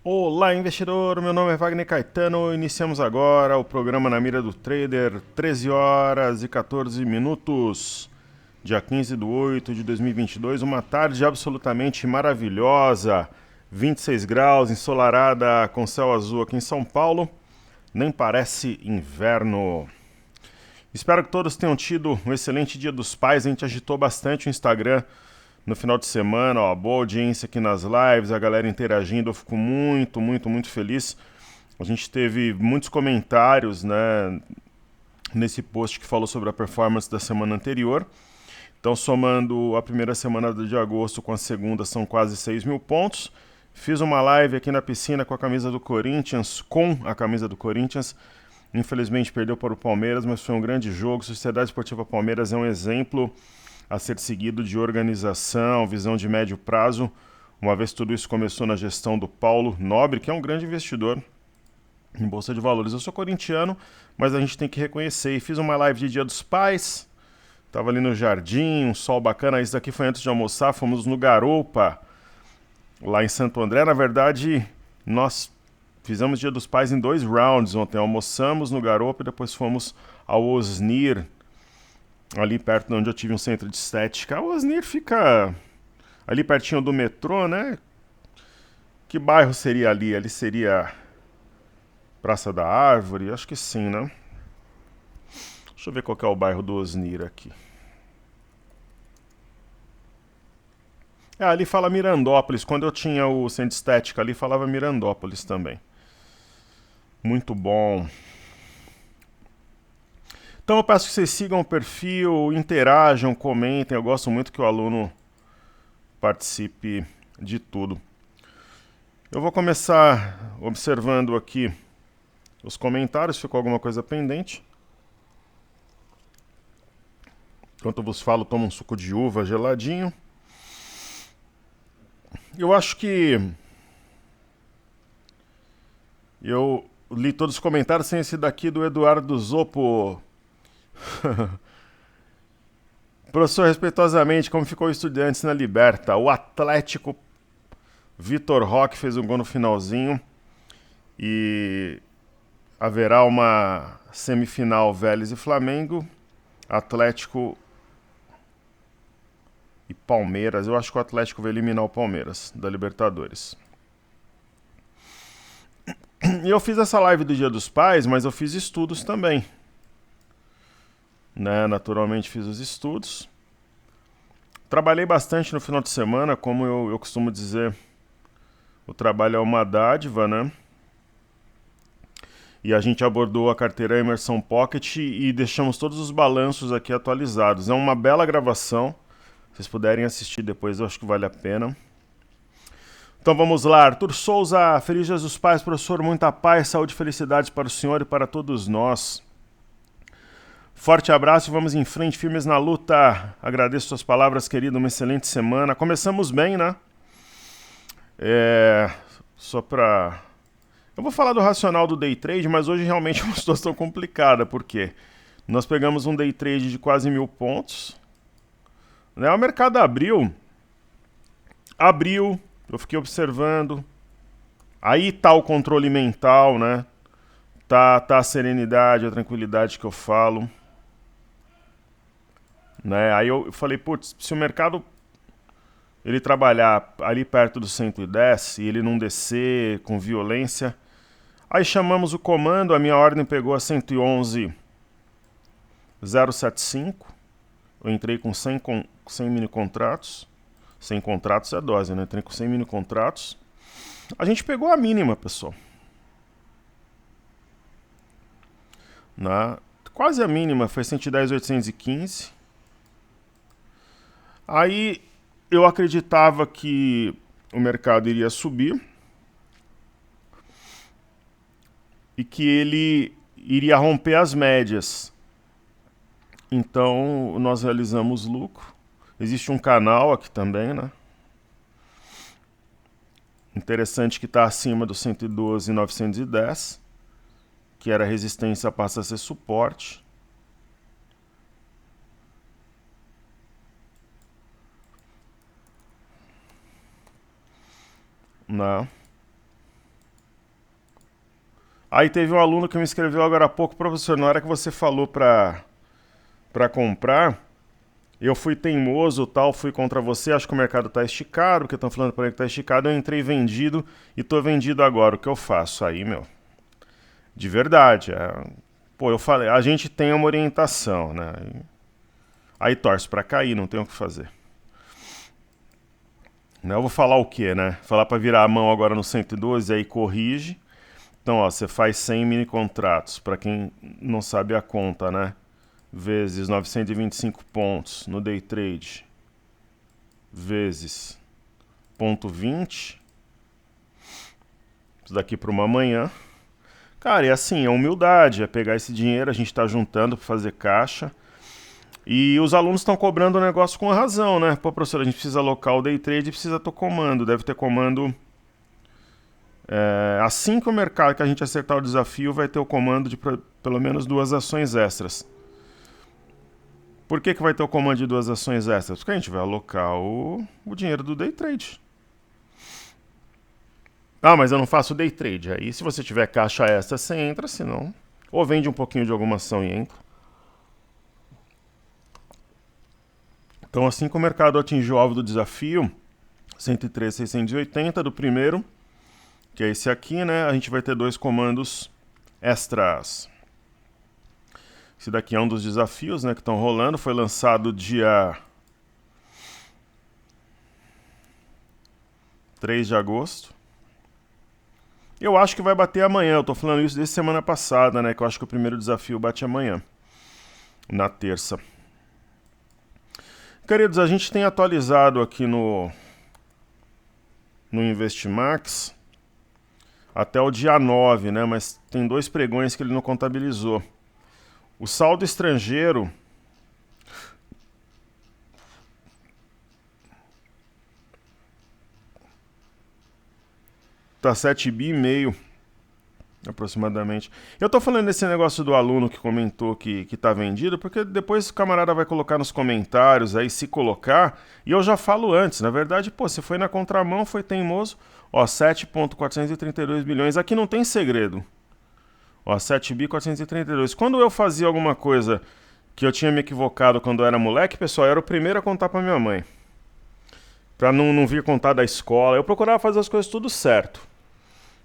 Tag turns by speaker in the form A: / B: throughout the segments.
A: Olá, investidor! Meu nome é Wagner Caetano. Iniciamos agora o programa Na Mira do Trader, 13 horas e 14 minutos, dia 15 de 8 de 2022. Uma tarde absolutamente maravilhosa, 26 graus, ensolarada, com céu azul aqui em São Paulo. Nem parece inverno. Espero que todos tenham tido um excelente Dia dos Pais. A gente agitou bastante o Instagram no final de semana, ó, boa audiência aqui nas lives, a galera interagindo, eu fico muito feliz. A gente teve muitos comentários, né, nesse post que falou sobre a performance da semana anterior. Então, somando a primeira semana de agosto com a segunda, são quase 6 mil pontos. Fiz uma live aqui na piscina com a camisa do Corinthians, Infelizmente perdeu para o Palmeiras, mas foi um grande jogo. Sociedade Esportiva Palmeiras é um exemplo a ser seguido de organização, visão de médio prazo, uma vez tudo isso começou na gestão do Paulo Nobre, que é um grande investidor em Bolsa de Valores. Eu sou corintiano, mas a gente tem que reconhecer. E fiz uma live de Dia dos Pais, tava ali no jardim, um sol bacana. Isso daqui foi antes de almoçar, fomos no Garoupa, lá em Santo André. Na verdade, nós fizemos Dia dos Pais em 2 rounds ontem. Almoçamos no Garoupa e depois fomos ao Osnir, ali perto de onde eu tive um centro de estética. O Osnir fica ali pertinho do metrô, né? Que bairro seria ali? Ali seria Praça da Árvore? Acho que sim, né? Deixa eu ver qual que é o bairro do Osnir aqui. Ali fala Mirandópolis. Quando eu tinha o centro de estética ali, falava Mirandópolis também. Muito bom. Então eu peço que vocês sigam o perfil, interajam, comentem. Eu gosto muito que o aluno participe de tudo. Eu vou começar observando aqui os comentários. Ficou alguma coisa pendente? Enquanto eu vos falo, tomo um suco de uva geladinho. Eu acho que eu li todos os comentários sem esse daqui do Eduardo Zopo. Professor, respeitosamente, como ficou o Estudiantes na Liberta? O Atlético, Vitor Roque fez um gol no finalzinho e haverá uma semifinal Vélez e Flamengo, Atlético e Palmeiras. Eu acho que o Atlético vai eliminar o Palmeiras da Libertadores. E eu fiz essa live do Dia dos Pais, mas eu fiz estudos também. Né? Naturalmente fiz os estudos. Trabalhei bastante no final de semana, como eu costumo dizer, o trabalho é uma dádiva, né? E a gente abordou a carteira Emerson Pocket e deixamos todos os balanços aqui atualizados. É uma bela gravação. Se vocês puderem assistir depois, eu acho que vale a pena. Então vamos lá, Arthur Souza, feliz Dia dos Pais, professor, muita paz, saúde e felicidade para o senhor e para todos nós. Forte abraço e vamos em frente, firmes na luta. Agradeço suas palavras, querido, uma excelente semana. Começamos bem, né? Só pra... Eu vou falar do racional do day trade, mas hoje realmente é uma situação complicada, porque nós pegamos um day trade de quase 1.000 pontos, né? O mercado abriu, eu fiquei observando, aí tá o controle mental, né? Tá a serenidade, a tranquilidade que eu falo, né? Aí eu falei, putz, se o mercado ele trabalhar ali perto do 110 e ele não descer com violência, aí chamamos o comando, a minha ordem pegou a 111,075, eu entrei com 100 mini contratos, 100 contratos é dose, né? Entrei com 100 mini contratos, a gente pegou a mínima, pessoal. Quase a mínima, foi 110,815. Aí eu acreditava que o mercado iria subir e que ele iria romper as médias. Então nós realizamos lucro. Existe um canal aqui também, né? Interessante que está acima do 112,910, que era resistência, passa a ser suporte. Não. Aí teve um aluno que me escreveu agora há pouco, professor, na hora que você falou para comprar, eu fui teimoso, tal, fui contra você, acho que o mercado tá esticado, porque estão falando para ele que tá esticado, eu entrei vendido e tô vendido agora, o que eu faço? Aí, meu, de verdade, pô, eu falei, a gente tem uma orientação, né? Aí torce para cair, não tem o que fazer. Eu vou falar o quê, né? Falar para virar a mão agora no 112, aí corrige. Então, ó, você faz 100 mini contratos, para quem não sabe a conta, né? Vezes 925 pontos no day trade, vezes ponto 20. Isso daqui para uma manhã. Cara, e assim, é humildade, é pegar esse dinheiro, a gente está juntando para fazer caixa. E os alunos estão cobrando o negócio com a razão, né? Pô, professor, a gente precisa alocar o day trade e precisa ter comando. Deve ter comando. Assim que o mercado, que a gente acertar o desafio, vai ter o comando de pelo menos 2 ações extras. Por que vai ter o comando de 2 ações extras? Porque a gente vai alocar o dinheiro do day trade. Ah, mas eu não faço day trade. Aí, se você tiver caixa extra, você entra, senão. Ou vende um pouquinho de alguma ação e entra. Então, assim que o mercado atingir o alvo do desafio, 103.680 do primeiro, que é esse aqui, né? A gente vai ter 2 comandos extras. Esse daqui é um dos desafios, né, que estão rolando. Foi lançado dia 3 de agosto. Eu acho que vai bater amanhã. Eu tô falando isso desde semana passada, né? Que eu acho que o primeiro desafio bate amanhã, na terça. Queridos, a gente tem atualizado aqui no Investimax até o dia 9, né? Mas tem 2 pregões que ele não contabilizou. O saldo estrangeiro tá 7,5 bi aproximadamente. Eu tô falando desse negócio do aluno que comentou que tá vendido, porque depois o camarada vai colocar nos comentários, aí se colocar, e eu já falo antes, na verdade, pô, você foi na contramão, foi teimoso, ó, 7,432 bilhões, aqui não tem segredo. Ó, 7.432. Quando eu fazia alguma coisa que eu tinha me equivocado quando eu era moleque, pessoal, eu era o primeiro a contar pra minha mãe. Pra não vir contar da escola. Eu procurava fazer as coisas tudo certo.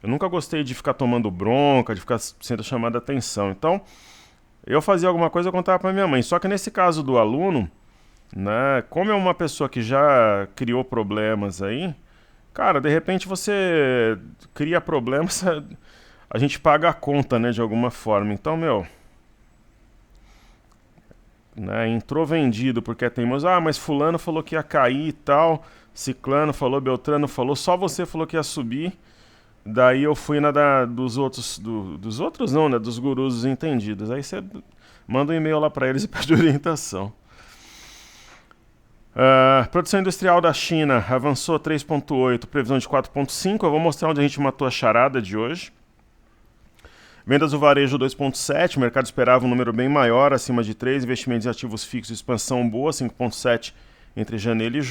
A: Eu nunca gostei de ficar tomando bronca, de ficar sendo chamado a atenção. Então, eu fazia alguma coisa, eu contava pra minha mãe. Só que nesse caso do aluno, né, como é uma pessoa que já criou problemas aí, cara, de repente você cria problemas, a gente paga a conta, né, de alguma forma. Então, meu, né, entrou vendido porque é teimoso. Ah, mas fulano falou que ia cair e tal, ciclano falou, beltrano falou, só você falou que ia subir. Daí eu fui na dos outros, dos outros não, né, dos gurus entendidos. Aí você manda um e-mail lá para eles e pede orientação. Produção industrial da China avançou 3,8, previsão de 4,5. Eu vou mostrar onde a gente matou a charada de hoje. Vendas do varejo 2,7, o mercado esperava um número bem maior, acima de 3, investimentos em ativos fixos, expansão boa, 5,7 entre janeiro e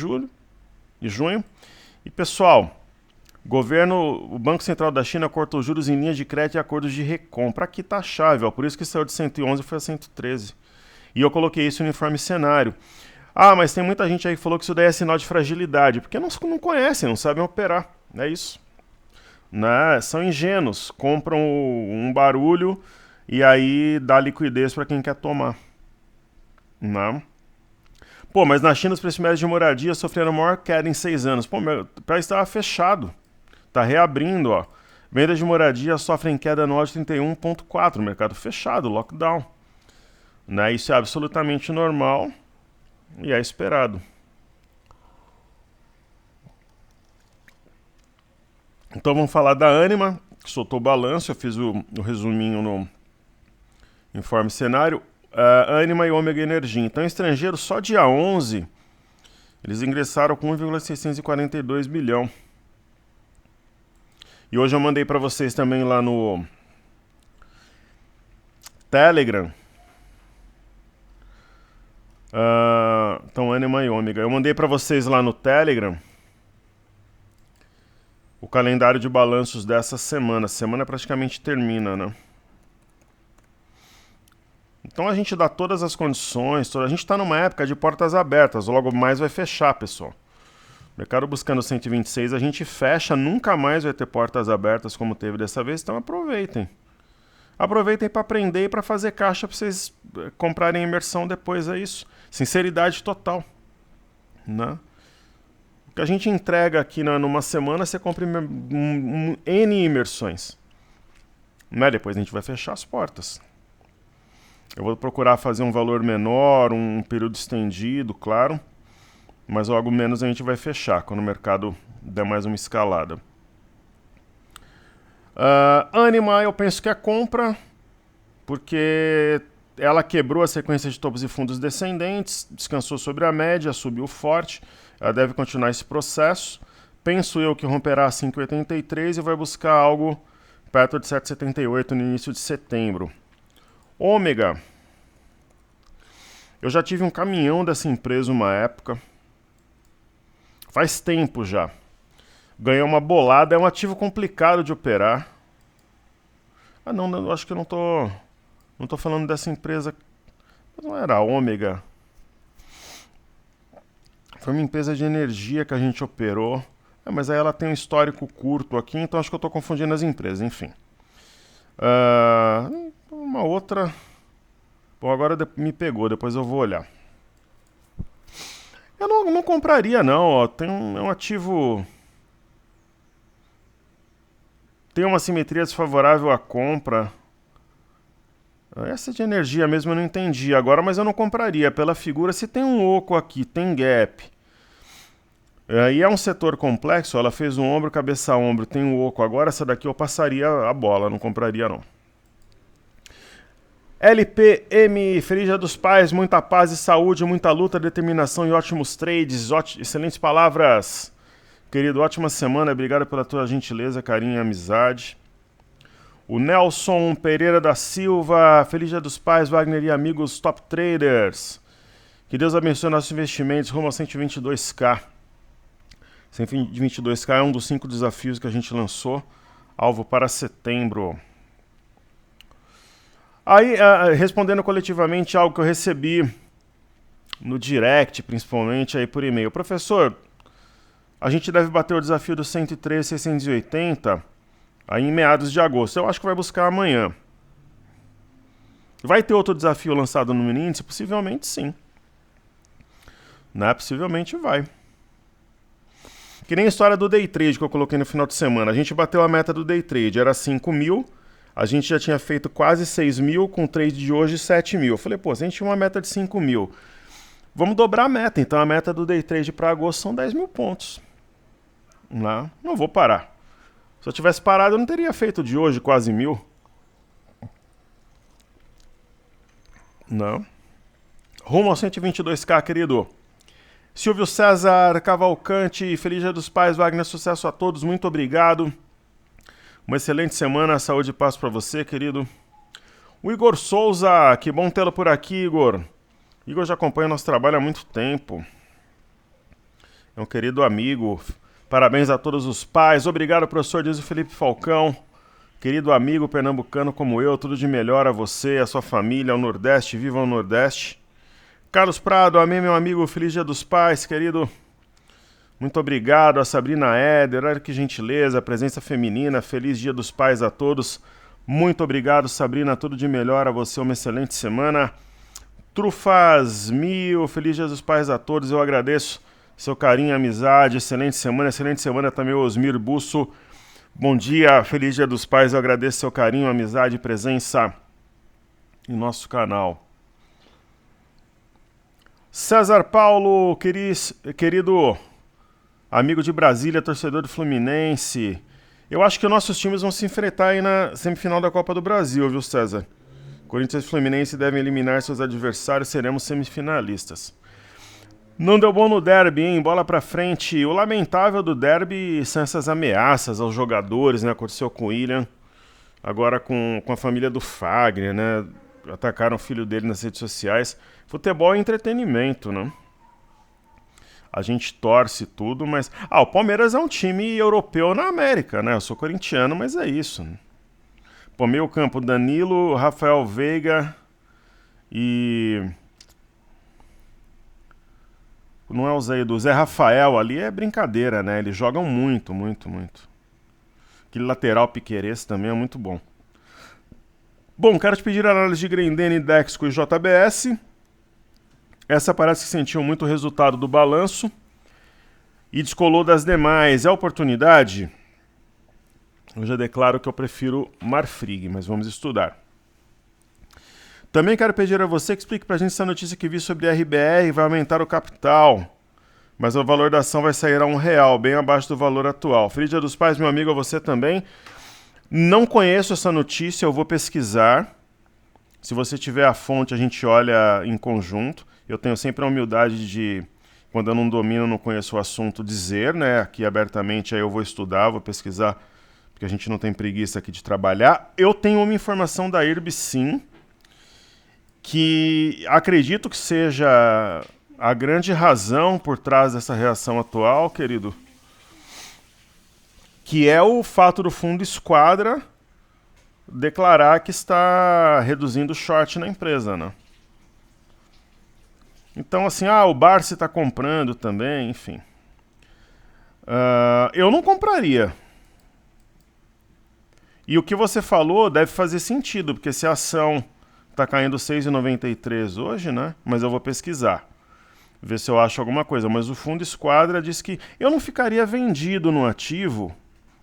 A: junho. E pessoal, o Banco Central da China cortou juros em linhas de crédito e acordos de recompra. Aqui tá a chave, ó, por isso que saiu de 111 e foi a 113. E eu coloquei isso no informe cenário. Ah, mas tem muita gente aí que falou que isso daí é sinal de fragilidade, porque não conhecem, não sabem operar, é isso. Né? São ingênuos, compram um barulho e aí dá liquidez para quem quer tomar. Né? Pô, mas na China os preços médios de moradia sofreram a maior queda em 6 anos. Pô, o país estava fechado, tá reabrindo, ó. Vendas de moradia sofrem queda anual de 31,4, mercado fechado, lockdown. Né? Isso é absolutamente normal e é esperado. Então vamos falar da Anima, que soltou o balanço, eu fiz o resuminho no informe cenário. Anima e Ômega Energia. Então, estrangeiro, só dia 11, eles ingressaram com 1,642 bilhão. E hoje eu mandei para vocês também lá no Telegram. Então, Anima e Ômega. Eu mandei para vocês lá no Telegram o calendário de balanços dessa semana. A semana praticamente termina, né? Então a gente dá todas as condições, a gente está numa época de portas abertas, logo mais vai fechar, pessoal. Mercado buscando 126, a gente fecha, nunca mais vai ter portas abertas como teve dessa vez, então aproveitem. Aproveitem para aprender e para fazer caixa para vocês comprarem imersão depois, é isso. Sinceridade total, né? O que a gente entrega aqui numa semana, você compra N imersões. Né? Depois a gente vai fechar as portas. Eu vou procurar fazer um valor menor, um período estendido, claro. Mas logo menos a gente vai fechar, quando o mercado der mais uma escalada. Anima, eu penso que é compra, porque ela quebrou a sequência de topos e fundos descendentes, descansou sobre a média, subiu forte. Ela deve continuar esse processo. Penso eu que romperá 5,83 e vai buscar algo perto de 7,78 no início de setembro. Ômega. Eu já tive um caminhão dessa empresa uma época. Faz tempo já. Ganhei uma bolada, é um ativo complicado de operar. Não, eu acho que eu não tô falando dessa empresa. Não era a Ômega. Foi uma empresa de energia que a gente operou. Mas aí ela tem um histórico curto aqui, então acho que eu estou confundindo as empresas, enfim. Uma outra... Bom, agora me pegou, depois eu vou olhar. Eu não compraria não, ó. É um ativo... Tem uma simetria desfavorável à compra. Essa de energia mesmo eu não entendi agora, mas eu não compraria. Pela figura, se tem um oco aqui, tem gap. E é um setor complexo, ela fez um ombro, cabeça a ombro, tem um oco. Agora essa daqui eu passaria a bola, não compraria não. LPM, feliz dia dos pais, muita paz e saúde, muita luta, determinação e ótimos trades, excelentes palavras. Querido, ótima semana, obrigado pela tua gentileza, carinho e amizade. O Nelson Pereira da Silva, feliz dia dos pais, Wagner e amigos top traders. Que Deus abençoe nossos investimentos rumo a 122k. 122k é um dos 5 desafios que a gente lançou, alvo para setembro. Aí, respondendo coletivamente algo que eu recebi no direct, principalmente aí por e-mail. Professor, a gente deve bater o desafio dos 103,680 aí em meados de agosto. Eu acho que vai buscar amanhã. Vai ter outro desafio lançado no mini índice? Possivelmente sim. Né? Possivelmente vai. Que nem a história do day trade que eu coloquei no final de semana. A gente bateu a meta do day trade, era 5 mil. A gente já tinha feito quase 6 mil, com o trade de hoje 7 mil. Eu falei, pô, se a gente tinha uma meta de 5 mil, vamos dobrar a meta. Então a meta do day trade para agosto são 10 mil pontos. Não vou parar. Se eu tivesse parado, eu não teria feito de hoje quase 1.000. Não. Rumo ao 122k, querido. Silvio César Cavalcante, feliz dia dos pais, Wagner, sucesso a todos, muito obrigado. Uma excelente semana, saúde e paz para você, querido. O Igor Souza, que bom tê-lo por aqui, Igor. Igor já acompanha nosso trabalho há muito tempo. É um querido amigo. Parabéns a todos os pais. Obrigado, professor, diz o Felipe Falcão. Querido amigo pernambucano como eu, tudo de melhor a você, a sua família, ao Nordeste, viva o Nordeste. Carlos Prado, amém, meu amigo, feliz dia dos pais, querido. Muito obrigado a Sabrina Éder, olha que gentileza, a presença feminina, feliz dia dos pais a todos. Muito obrigado, Sabrina, tudo de melhor a você, uma excelente semana. Trufas Mil, feliz dia dos pais a todos, eu agradeço seu carinho e amizade, excelente semana também, Osmir Busso. Bom dia, feliz dia dos pais, eu agradeço seu carinho, amizade e presença em nosso canal. César Paulo, querido amigo de Brasília, torcedor do Fluminense. Eu acho que nossos times vão se enfrentar aí na semifinal da Copa do Brasil, viu, César? Corinthians e Fluminense devem eliminar seus adversários, seremos semifinalistas. Não deu bom no derby, hein? Bola pra frente. O lamentável do derby são essas ameaças aos jogadores, né? Aconteceu com o William, agora com a família do Fagner, né? Atacaram o filho dele nas redes sociais. Futebol é entretenimento, né? a gente torce tudo, mas... o Palmeiras é um time europeu na América, né? Eu sou corintiano, mas é isso. Pô, meio campo, Danilo, Rafael Veiga e... Não é o Zé Edu, Zé Rafael ali é brincadeira, né? Eles jogam muito, muito, muito. Aquele lateral Piquerez também é muito bom. Bom, quero te pedir a análise de Grendene, Dexco e JBS. Essa parece que sentiu muito o resultado do balanço e descolou das demais. É oportunidade? Eu já declaro que eu prefiro Marfrig, mas vamos estudar. Também quero pedir a você que explique pra gente essa notícia que vi sobre a RBR, vai aumentar o capital, mas o valor da ação vai sair a R$1, bem abaixo do valor atual. Feliz Dia dos Pais, meu amigo, a você também. Não conheço essa notícia, eu vou pesquisar. Se você tiver a fonte, a gente olha em conjunto. Eu tenho sempre a humildade de, quando eu não domino, não conheço o assunto, dizer, né? Aqui abertamente, aí eu vou estudar, vou pesquisar, porque a gente não tem preguiça aqui de trabalhar. Eu tenho uma informação da IRB, sim, que acredito que seja a grande razão por trás dessa reação atual, querido, que é o fato do fundo Esquadra declarar que está reduzindo o short na empresa, né? Então, assim, o Barsi está comprando também, enfim. Eu não compraria. E o que você falou deve fazer sentido, porque se a ação está caindo 6,93 hoje, né? Mas eu vou pesquisar, ver se eu acho alguma coisa. Mas o fundo Esquadra diz que eu não ficaria vendido no ativo.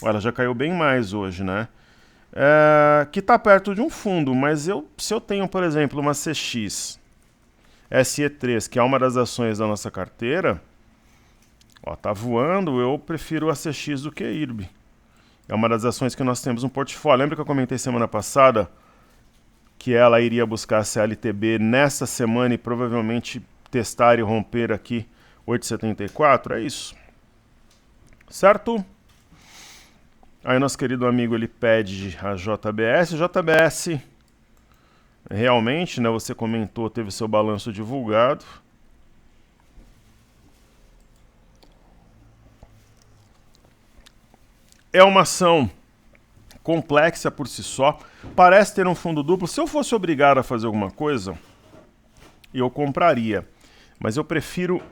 A: Olha, já caiu bem mais hoje, né? Que está perto de um fundo, mas se eu tenho, por exemplo, uma CX SE3, que é uma das ações da nossa carteira, tá voando, eu prefiro a CX do que a IRB. É uma das ações que nós temos no portfólio. Lembra que eu comentei semana passada que ela iria buscar a CLTB nessa semana e provavelmente testar e romper aqui 8,74? É isso. Certo? Aí nosso querido amigo ele pede a JBS. JBS, realmente, né, você comentou, teve seu balanço divulgado. É uma ação complexa por si só, parece ter um fundo duplo. Se eu fosse obrigado a fazer alguma coisa, eu compraria. Mas eu prefiro,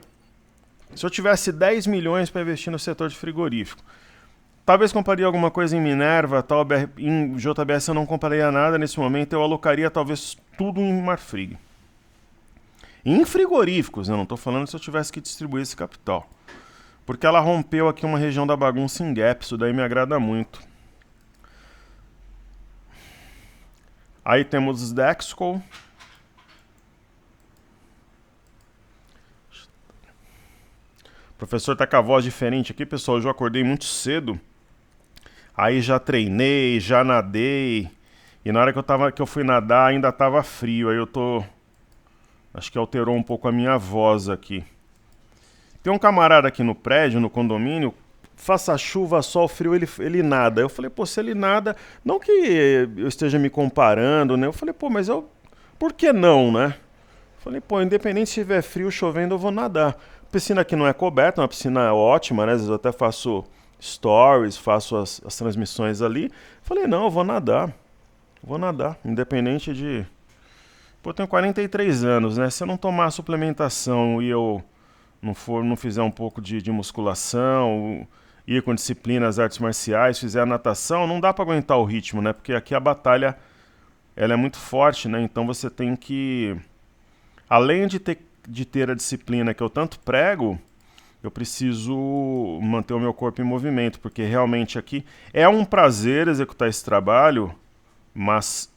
A: se eu tivesse 10 milhões para investir no setor de frigorífico, talvez compraria alguma coisa em Minerva, em JBS eu não compraria nada nesse momento, eu alocaria talvez tudo em Marfrig. Em frigoríficos, eu não estou falando se eu tivesse que distribuir esse capital. Porque ela rompeu aqui uma região da bagunça em gap, isso daí me agrada muito. Aí temos os Dexco. O professor tá com a voz diferente aqui, pessoal. Eu já acordei muito cedo. Aí já treinei, já nadei. E na hora que eu fui nadar ainda tava frio. Aí eu tô... Acho que alterou um pouco a minha voz aqui. Tem um camarada aqui no prédio, no condomínio, faça chuva, sol, frio, ele nada. Eu falei, pô, se ele nada... Não que eu esteja me comparando, né? Eu falei, pô, mas por que não, né? Eu falei, pô, independente se tiver frio, chovendo, eu vou nadar. A piscina aqui não é coberta, é uma piscina ótima, né? Às vezes eu até faço stories, faço as transmissões ali. Eu falei, não, eu vou nadar. Vou nadar, independente de... Pô, eu tenho 43 anos, né? Se eu não tomar suplementação e eu... não fizer um pouco de musculação, ir com disciplina as artes marciais, fizer a natação, não dá para aguentar o ritmo, né? Porque aqui a batalha ela é muito forte, né? Então você tem que, além de ter a disciplina que eu tanto prego, eu preciso manter o meu corpo em movimento, porque realmente aqui é um prazer executar esse trabalho, mas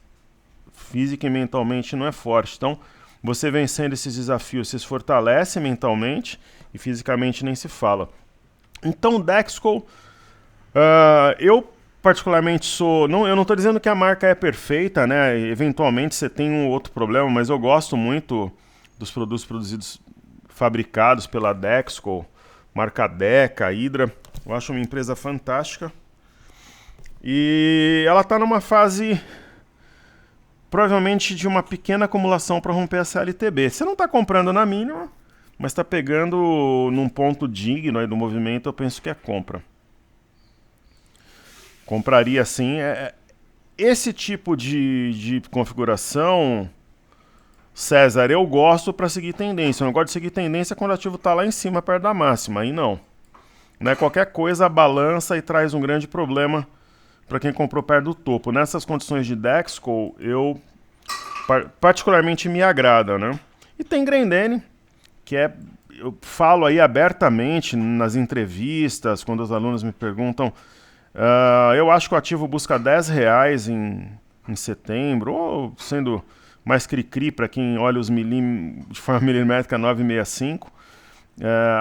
A: física e mentalmente não é forte. Então, você vencendo esses desafios, você se fortalece mentalmente e fisicamente nem se fala. Então, Dexco, eu particularmente sou... eu não estou dizendo que a marca é perfeita, né? Eventualmente você tem um outro problema, mas eu gosto muito dos produtos fabricados pela Dexco, marca Deca, Hydra. Eu acho uma empresa fantástica. E ela está numa fase... provavelmente de uma pequena acumulação para romper a CLTB. Você não está comprando na mínima, mas está pegando num ponto digno aí do movimento, eu penso que é compra. Compraria sim. Esse tipo de configuração, César, eu gosto para seguir tendência. Eu não gosto de seguir tendência quando o ativo está lá em cima, perto da máxima. Aí não. Né? Qualquer coisa balança e traz um grande problema para quem comprou perto do topo. Nessas condições de Dexco, eu particularmente me agrada, né? E tem Grendene, que eu falo aí abertamente nas entrevistas, quando os alunos me perguntam, eu acho que o ativo busca R$10 em setembro, ou sendo mais cri-cri para quem olha os de forma milimétrica 9,65.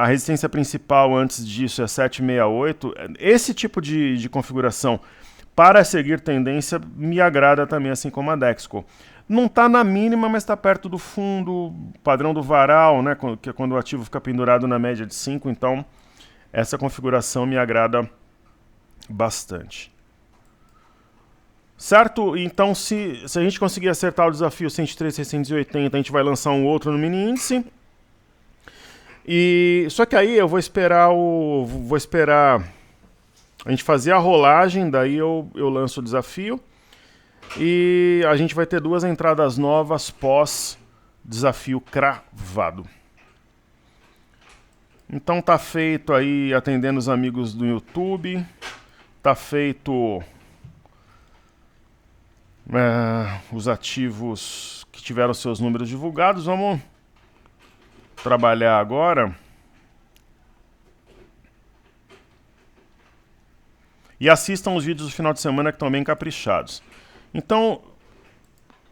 A: A resistência principal antes disso é 7,68. Esse tipo de configuração para seguir tendência me agrada também, assim como a Dexco. Não está na mínima, mas está perto do fundo, padrão do varal, né, que é quando o ativo fica pendurado na média de 5, então essa configuração me agrada bastante. Certo? Então, se a gente conseguir acertar o desafio 103,680, a gente vai lançar um outro no mini índice. Só que aí eu vou esperar a gente fazer a rolagem, daí eu lanço o desafio. E a gente vai ter 2 entradas novas pós desafio cravado. Então tá feito aí, atendendo os amigos do YouTube. Tá feito os ativos que tiveram seus números divulgados. Vamos trabalhar agora. E assistam os vídeos do final de semana que estão bem caprichados. Então,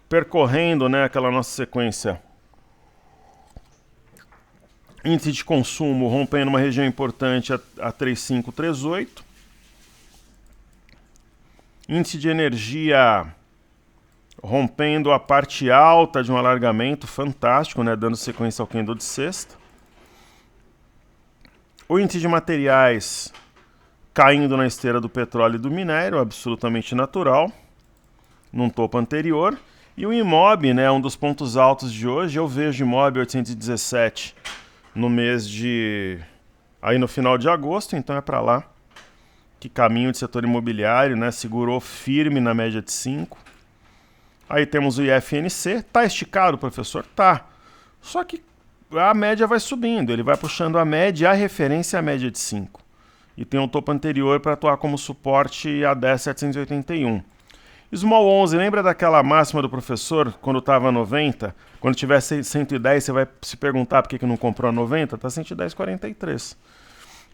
A: percorrendo, né, aquela nossa sequência. Índice de consumo rompendo uma região importante a 3,538. Índice de energia rompendo a parte alta de um alargamento fantástico, né, dando sequência ao candle de sexta. O índice de materiais caindo na esteira do petróleo e do minério, absolutamente natural, num topo anterior. E o IMOB, né, um dos pontos altos de hoje, eu vejo IMOB 817 no mês de... aí no final de agosto, então é para lá. Que caminho de setor imobiliário, né, segurou firme na média de 5. Aí temos o IFNC, tá esticado, professor? Tá. Só que a média vai subindo, ele vai puxando a média, a referência é a média de 5. E tem um topo anterior para atuar como suporte a 10,781. Small 11, lembra daquela máxima do professor, quando estava 90? Quando tiver 110, você vai se perguntar por que não comprou a 90? Está 110,43.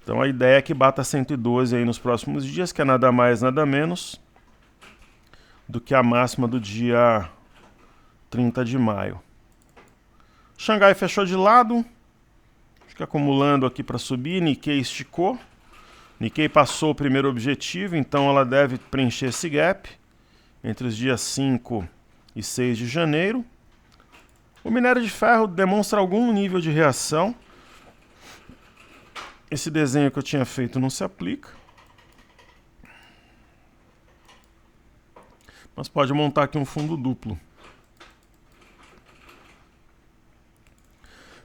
A: Então a ideia é que bata 112 aí nos próximos dias, que é nada mais, nada menos do que a máxima do dia 30 de maio. Xangai fechou de lado, fica acumulando aqui para subir, Nikkei esticou. Nikkei passou o primeiro objetivo, então ela deve preencher esse gap entre os dias 5 e 6 de janeiro. O minério de ferro demonstra algum nível de reação. Esse desenho que eu tinha feito não se aplica. Mas pode montar aqui um fundo duplo.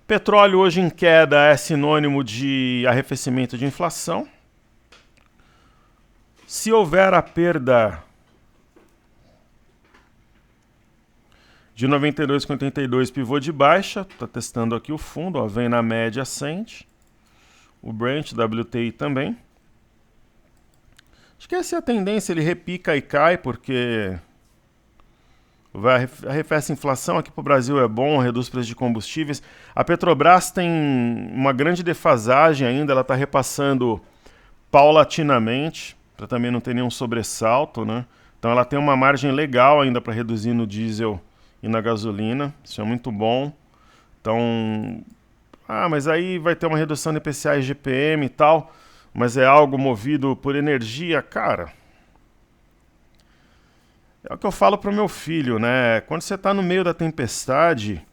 A: Petróleo hoje em queda é sinônimo de arrefecimento de inflação. Se houver a perda de 92,82, pivô de baixa, está testando aqui o fundo, ó, vem na média, ascende. O Brent, WTI também. Acho que essa é a tendência, ele repica e cai, porque arrefece a inflação. Aqui para o Brasil é bom, reduz preço de combustíveis. A Petrobras tem uma grande defasagem ainda, ela está repassando paulatinamente, para também não ter nenhum sobressalto, né? Então ela tem uma margem legal ainda para reduzir no diesel e na gasolina, isso é muito bom. Então, mas aí vai ter uma redução de IPCA e GPM e tal, mas é algo movido por energia, cara. É o que eu falo pro meu filho, né? Quando você tá no meio da tempestade,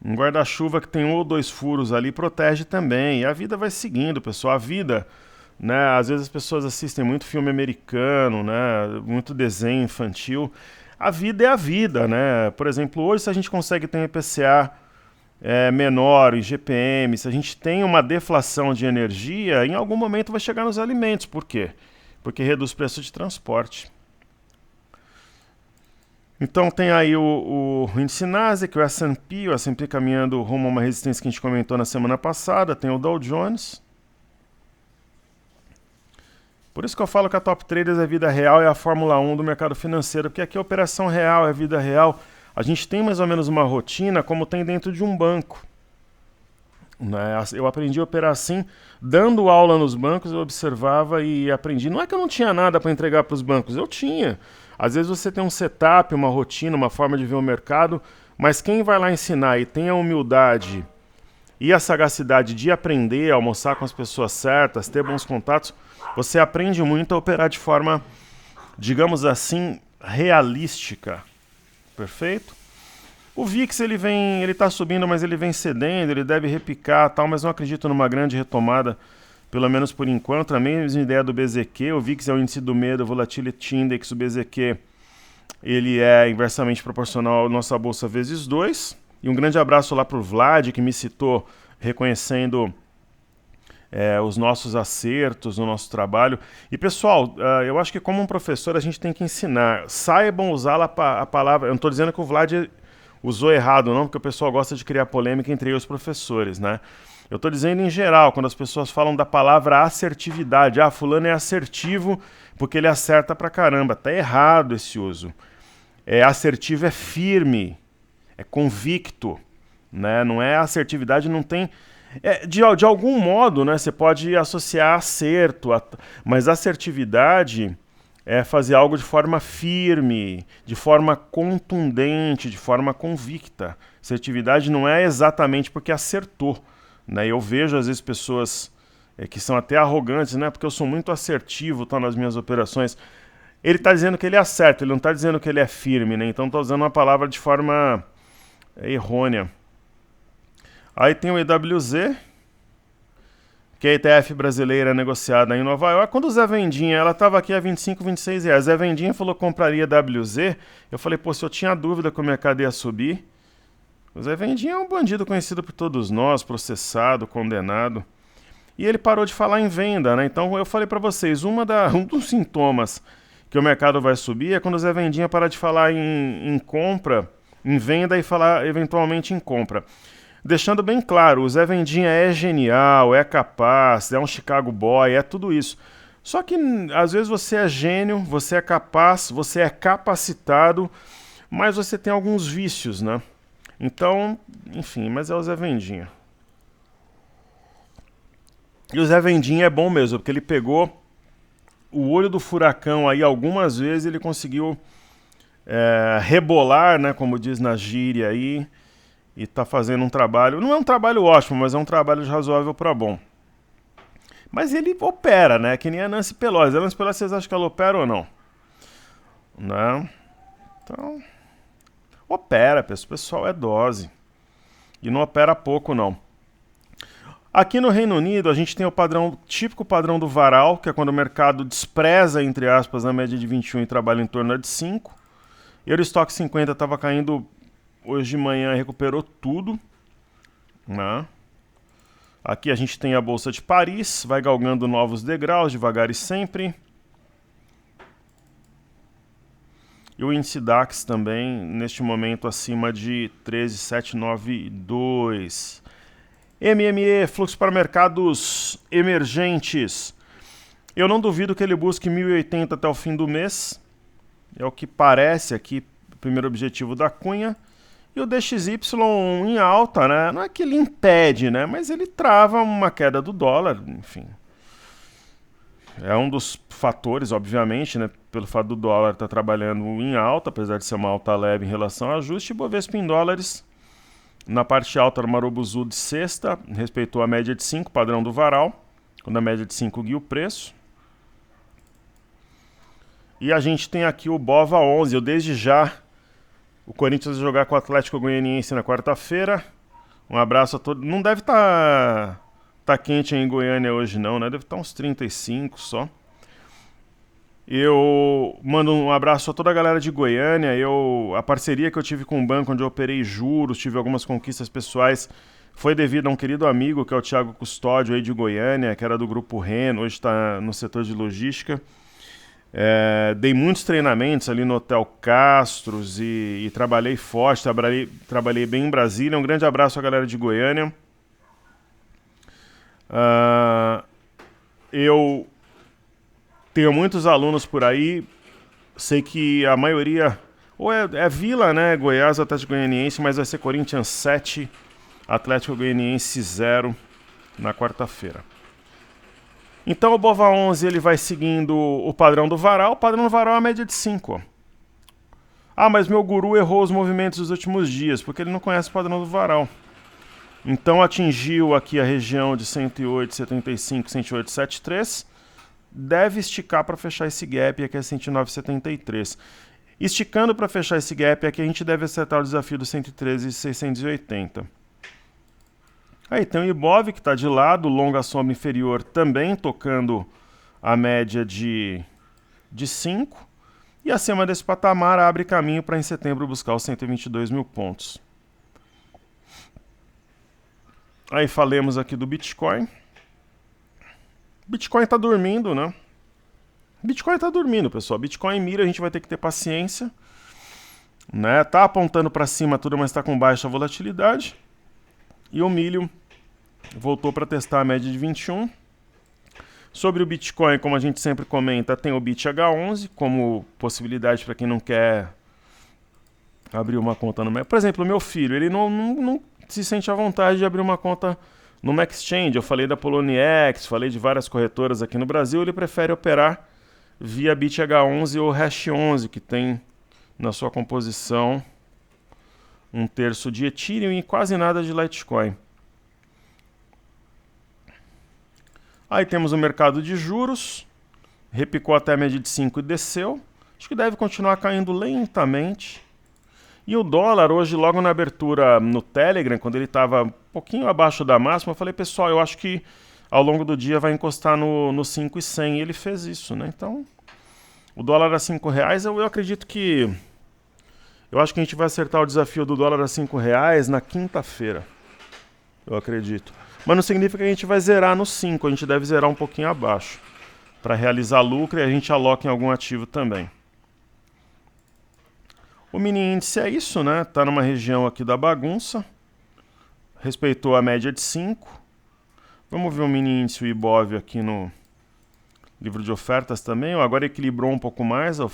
A: um guarda-chuva que tem 1 ou 2 furos ali protege também. E a vida vai seguindo, pessoal. A vida, né? Às vezes as pessoas assistem muito filme americano, né? Muito desenho infantil. A vida é a vida, né? Por exemplo, hoje se a gente consegue ter um IPCA menor, o IGPM, se a gente tem uma deflação de energia, em algum momento vai chegar nos alimentos. Por quê? Porque reduz o preço de transporte. Então tem aí o índice Nasdaq, o S&P caminhando rumo a uma resistência que a gente comentou na semana passada, tem o Dow Jones. Por isso que eu falo que a Top Traders é vida real e a Fórmula 1 do mercado financeiro, porque aqui é operação real, é vida real. A gente tem mais ou menos uma rotina como tem dentro de um banco. Eu aprendi a operar assim, dando aula nos bancos, eu observava e aprendi. Não é que eu não tinha nada para entregar para os bancos, eu tinha. Às vezes você tem um setup, uma rotina, uma forma de ver o mercado, mas quem vai lá ensinar e tem a humildade e a sagacidade de aprender, almoçar com as pessoas certas, ter bons contatos, você aprende muito a operar de forma, digamos assim, realística. Perfeito? O VIX ele está subindo, mas ele vem cedendo, ele deve repicar, tal, mas não acredito numa grande retomada, pelo menos por enquanto. A mesma ideia do BZQ, o VIX é o índice do medo, o Volatility Index, o BZQ, ele é inversamente proporcional à nossa bolsa vezes 2. E um grande abraço lá para o Vlad, que me citou, reconhecendo os nossos acertos no nosso trabalho. E pessoal, eu acho que como um professor a gente tem que ensinar. Saibam usar a palavra... Eu não estou dizendo que o Vlad usou errado não, porque o pessoal gosta de criar polêmica entre os professores, né? Eu estou dizendo em geral, quando as pessoas falam da palavra assertividade. Ah, fulano é assertivo porque ele acerta pra caramba. Tá errado esse uso. Assertivo é firme, é convicto, né? Não é assertividade, não tem... de algum modo, né, você pode associar acerto, mas assertividade é fazer algo de forma firme, de forma contundente, de forma convicta. Assertividade não é exatamente porque acertou, né? Eu vejo às vezes pessoas que são até arrogantes, né, porque eu sou muito assertivo, tá, nas minhas operações. Ele está dizendo que ele acerta, ele não está dizendo que ele é firme, né? Então está usando uma palavra de forma errônea. Aí tem o EWZ, que é a ETF brasileira negociada em Nova York. Quando o Zé Vendinha, ela estava aqui a 25, 26 reais. Zé Vendinha falou que compraria WZ. Eu falei, pô, se eu tinha dúvida que o mercado ia subir. O Zé Vendinha é um bandido conhecido por todos nós, processado, condenado. E ele parou de falar em venda, né? Então eu falei para vocês, um dos sintomas que o mercado vai subir é quando o Zé Vendinha parar de falar em compra, em venda e falar eventualmente em compra. Deixando bem claro, o Zé Vendinha é genial, é capaz, é um Chicago Boy, é tudo isso. Só que às vezes você é gênio, você é capaz, você é capacitado, mas você tem alguns vícios, né? Então, enfim, mas é o Zé Vendinha. E o Zé Vendinha é bom mesmo, porque ele pegou o olho do furacão aí algumas vezes, ele conseguiu rebolar, né, como diz na gíria aí, e tá fazendo um trabalho, não é um trabalho ótimo, mas é um trabalho de razoável para bom. Mas ele opera, né, que nem a Nancy Pelosi. A Nancy Pelosi, vocês acham que ela opera ou não? Né? Então, opera, pessoal, é dose. E não opera pouco, não. Aqui no Reino Unido, a gente tem o típico padrão do varal, que é quando o mercado despreza, entre aspas, a média de 21 e trabalha em torno de 5. Eurostock 50 estava caindo hoje de manhã, recuperou tudo, né? Aqui a gente tem a Bolsa de Paris, vai galgando novos degraus, devagar e sempre. E o índice DAX também, neste momento, acima de 13.792. MME, fluxo para mercados emergentes. Eu não duvido que ele busque 1.080 até o fim do mês. É o que parece aqui, o primeiro objetivo da Cunha. E o DXY em alta, né? Não é que ele impede, né? Mas ele trava uma queda do dólar, enfim. É um dos fatores, obviamente, né? Pelo fato do dólar estar trabalhando em alta, apesar de ser uma alta leve em relação ao ajuste. Bovespa em dólares, na parte alta do Marobuzu de sexta, respeitou a média de 5, padrão do varal, quando a média de 5 guia o preço. E a gente tem aqui o BOVA 11, eu desde já... O Corinthians vai jogar com o Atlético Goianiense na quarta-feira. Um abraço a todos. Não deve estar quente em Goiânia hoje não, né? Deve estar uns 35 só. Eu mando um abraço a toda a galera de Goiânia. A parceria que eu tive com o banco, onde eu operei juros, tive algumas conquistas pessoais, foi devido a um querido amigo, que é o Thiago Custódio, aí de Goiânia, que era do Grupo Reno, hoje está no setor de logística. Dei muitos treinamentos ali no Hotel Castros e trabalhei forte, trabalhei bem em Brasília. Um grande abraço à galera de Goiânia. Eu tenho muitos alunos por aí, sei que a maioria, ou é Vila, né, Goiás, Atlético Goianiense, mas vai ser Corinthians 7, Atlético Goianiense 0 na quarta-feira. Então o Bova 11 ele vai seguindo o padrão do varal. O padrão do varal é a média de 5. Mas meu guru errou os movimentos dos últimos dias, porque ele não conhece o padrão do varal. Então atingiu aqui a região de 108,75, 108,73. Deve esticar para fechar esse gap, aqui é 109,73. Esticando para fechar esse gap, aqui a gente deve acertar o desafio do 113,680. Aí tem o Ibov, que está de lado, longa sombra inferior também tocando a média de 5. E acima desse patamar abre caminho para em setembro buscar os 122 mil pontos. Aí falemos aqui do Bitcoin. Bitcoin está dormindo, né? Bitcoin está dormindo, pessoal. Bitcoin mira, a gente vai ter que ter paciência. Né? Tá apontando para cima tudo, mas está com baixa volatilidade. E o milho voltou para testar a média de 21. Sobre o Bitcoin, como a gente sempre comenta, tem o BitH11 como possibilidade para quem não quer abrir uma conta no Mac. Por exemplo, o meu filho, ele não se sente à vontade de abrir uma conta no Exchange. Eu falei da Poloniex, falei de várias corretoras aqui no Brasil, ele prefere operar via BitH11 ou Hash11, que tem na sua composição 1/3 de Ethereum e quase nada de Litecoin. Aí temos o mercado de juros, repicou até a média de 5 e desceu. Acho que deve continuar caindo lentamente. E o dólar hoje, logo na abertura no Telegram, quando ele estava um pouquinho abaixo da máxima, eu falei, pessoal, eu acho que ao longo do dia vai encostar no 5,100. E ele fez isso, né? Então, o dólar a R$5, eu acredito que... Eu acho que a gente vai acertar o desafio do dólar a R$5 na quinta-feira. Eu acredito. Mas não significa que a gente vai zerar no 5, a gente deve zerar um pouquinho abaixo. Para realizar lucro e a gente aloca em algum ativo também. O mini índice é isso, né? Está numa região aqui da bagunça. Respeitou a média de 5. Vamos ver o mini índice, o Ibov, aqui no livro de ofertas também. Agora equilibrou um pouco mais a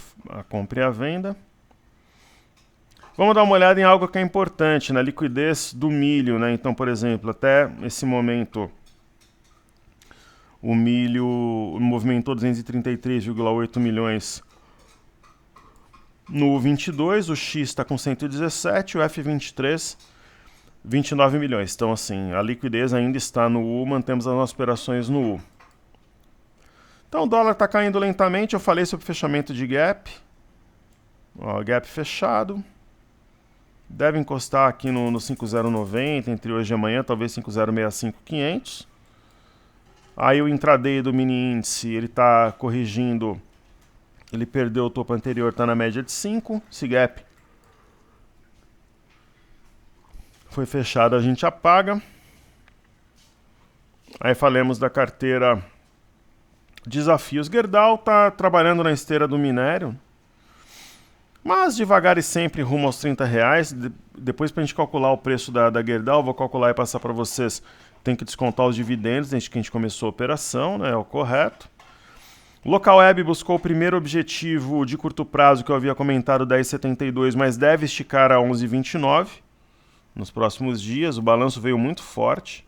A: compra e a venda. Vamos dar uma olhada em algo que é importante, na liquidez do milho, né? Então, por exemplo, até esse momento, o milho movimentou 233,8 milhões no 22, o X está com 117, o F23, 29 milhões. Então, assim, a liquidez ainda está no U, mantemos as nossas operações no U. Então, o dólar está caindo lentamente, eu falei sobre fechamento de gap. Ó, gap fechado. Deve encostar aqui no 5,090 entre hoje e amanhã, talvez 5,065,500. Aí o intraday do mini índice, ele está corrigindo, ele perdeu o topo anterior, está na média de 5. Esse gap foi fechado, a gente apaga. Aí falemos da carteira Desafios. Gerdau está trabalhando na esteira do minério, mas devagar e sempre rumo aos R$30. Depois, para a gente calcular o preço da Gerdau, vou calcular e passar para vocês. Tem que descontar os dividendos desde que a gente começou a operação, né? É o correto. Local Web buscou o primeiro objetivo de curto prazo que eu havia comentado, 10,72, mas deve esticar a 11,29 nos próximos dias. O balanço veio muito forte.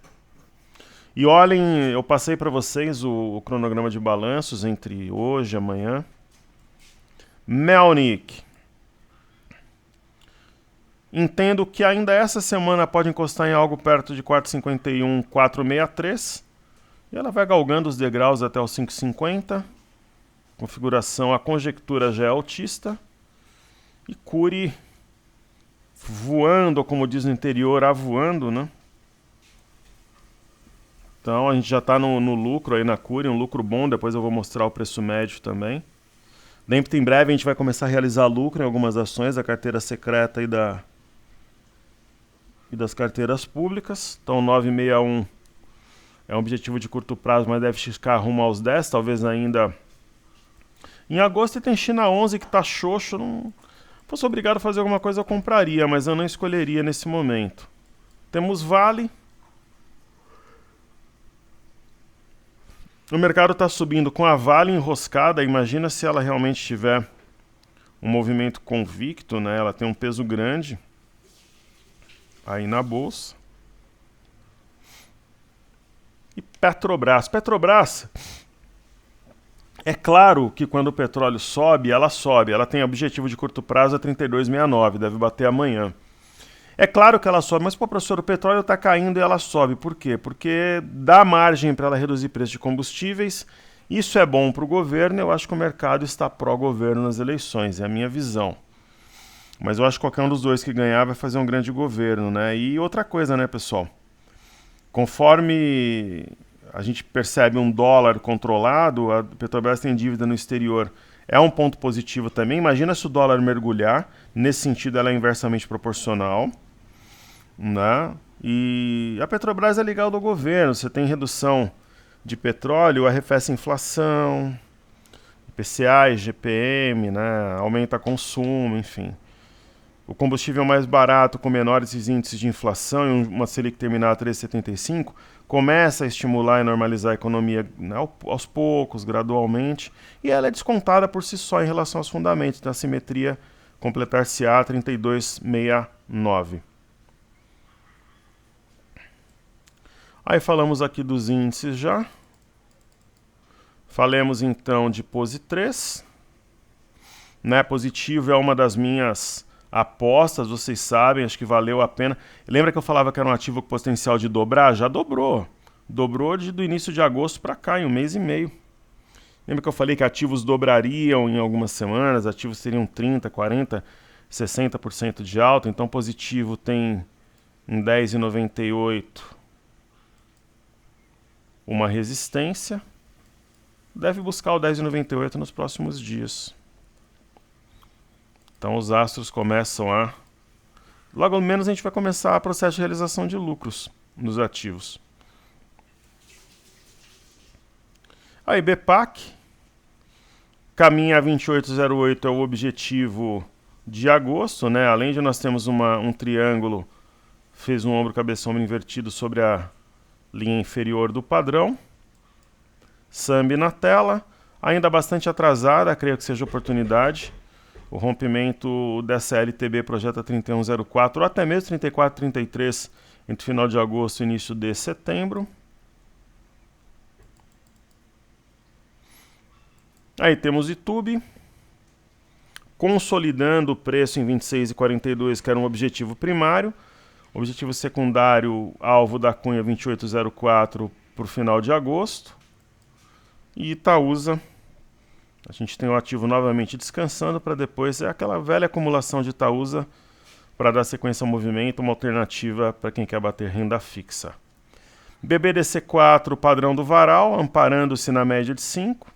A: E olhem, eu passei para vocês o cronograma de balanços entre hoje e amanhã. Melnick. Entendo que ainda essa semana pode encostar em algo perto de 4,51, 4,63. E ela vai galgando os degraus até os 5,50. Configuração, a conjectura já é altista. E Cury voando, ou como diz no interior, avoando, né? Então a gente já está no lucro aí na Cury, um lucro bom. Depois eu vou mostrar o preço médio também. Dentro em breve a gente vai começar a realizar lucro em algumas ações da carteira secreta e das carteiras públicas. Então 961 é um objetivo de curto prazo, mas deve ficar rumo aos 10, talvez ainda em agosto. E tem China 11 que está xoxo. Não fosse obrigado a fazer alguma coisa eu compraria, mas eu não escolheria nesse momento. Temos Vale. O mercado está subindo com a Vale enroscada. Imagina se ela realmente tiver um movimento convicto, né? Ela tem um peso grande aí na bolsa. E Petrobras. Petrobras, é claro que quando o petróleo sobe. Ela tem objetivo de curto prazo a 32,69, deve bater amanhã. É claro que ela sobe, mas, professor, o petróleo está caindo e ela sobe. Por quê? Porque dá margem para ela reduzir preço de combustíveis. Isso é bom para o governo. Eu acho que o mercado está pró-governo nas eleições, é a minha visão. Mas eu acho que qualquer um dos dois que ganhar vai fazer um grande governo, né? E outra coisa, né, pessoal? Conforme a gente percebe um dólar controlado, a Petrobras tem dívida no exterior. É um ponto positivo também. Imagina se o dólar mergulhar. Nesse sentido, ela é inversamente proporcional, né? E a Petrobras é ligada ao governo. Você tem redução de petróleo, arrefece a inflação, IPCA, IGPM, né? Aumenta consumo, enfim. O combustível mais barato, com menores índices de inflação e uma Selic terminal a 3,75, começa a estimular e normalizar a economia, né, aos poucos, gradualmente, e ela é descontada por si só em relação aos fundamentos da simetria completar-se-á 32,69. Aí falamos aqui dos índices já. Falemos então de POSI 3. Né, positivo é uma das minhas apostas, vocês sabem, acho que valeu a pena. Lembra que eu falava que era um ativo com potencial de dobrar? Já dobrou. Dobrou do início de agosto para cá, em 1,5 mês. Lembra que eu falei que ativos dobrariam em algumas semanas, ativos teriam 30%, 40%, 60% de alta. Então positivo tem em 10,98 uma resistência. Deve buscar o 10,98 nos próximos dias. Então os astros começam a... Logo menos a gente vai começar o processo de realização de lucros nos ativos. Aí BPAC, caminha a 28,08 é o objetivo de agosto, né? Além de nós temos um triângulo, fez um ombro, cabeça, ombro invertido sobre a linha inferior do padrão. Sambi na tela, ainda bastante atrasada, creio que seja oportunidade. O rompimento dessa LTB projeta 31,04 ou até mesmo 34,33 entre final de agosto e início de setembro. Aí temos YouTube, consolidando o preço em 26,42, que era um objetivo primário. Objetivo secundário, alvo da cunha 28,04 por final de agosto. E Itaúsa, a gente tem o ativo novamente descansando para depois, é aquela velha acumulação de Itaúsa para dar sequência ao movimento, uma alternativa para quem quer bater renda fixa. BBDC4, padrão do varal, amparando-se na média de 5.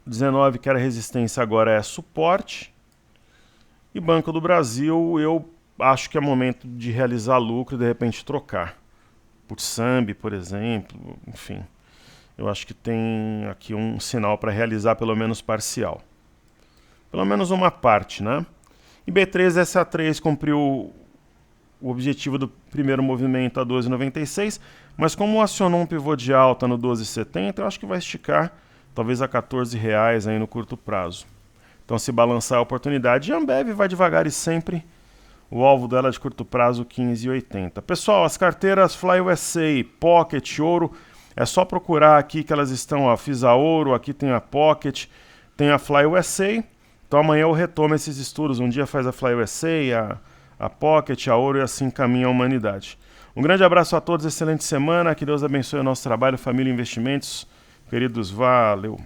A: 19, que era resistência, agora é suporte. E Banco do Brasil, eu acho que é momento de realizar lucro e de repente trocar. Por Sambi, por exemplo, enfim. Eu acho que tem aqui um sinal para realizar pelo menos parcial. Pelo menos uma parte, né? E B3SA3 cumpriu o objetivo do primeiro movimento a 12,96, mas como acionou um pivô de alta no 12,70, eu acho que vai esticar talvez a R$14 aí no curto prazo. Então se balançar a oportunidade, a Ambev vai devagar e sempre. O alvo dela de curto prazo 15,80. Pessoal, as carteiras Fly USA, Pocket, Ouro, é só procurar aqui que elas estão, ó, fiz a Ouro, aqui tem a Pocket, tem a Fly USA. Então amanhã eu retomo esses estudos, um dia faz a Fly USA, a Pocket, a Ouro e assim caminha a humanidade. Um grande abraço a todos, excelente semana, que Deus abençoe o nosso trabalho, família e investimentos. Queridos, valeu!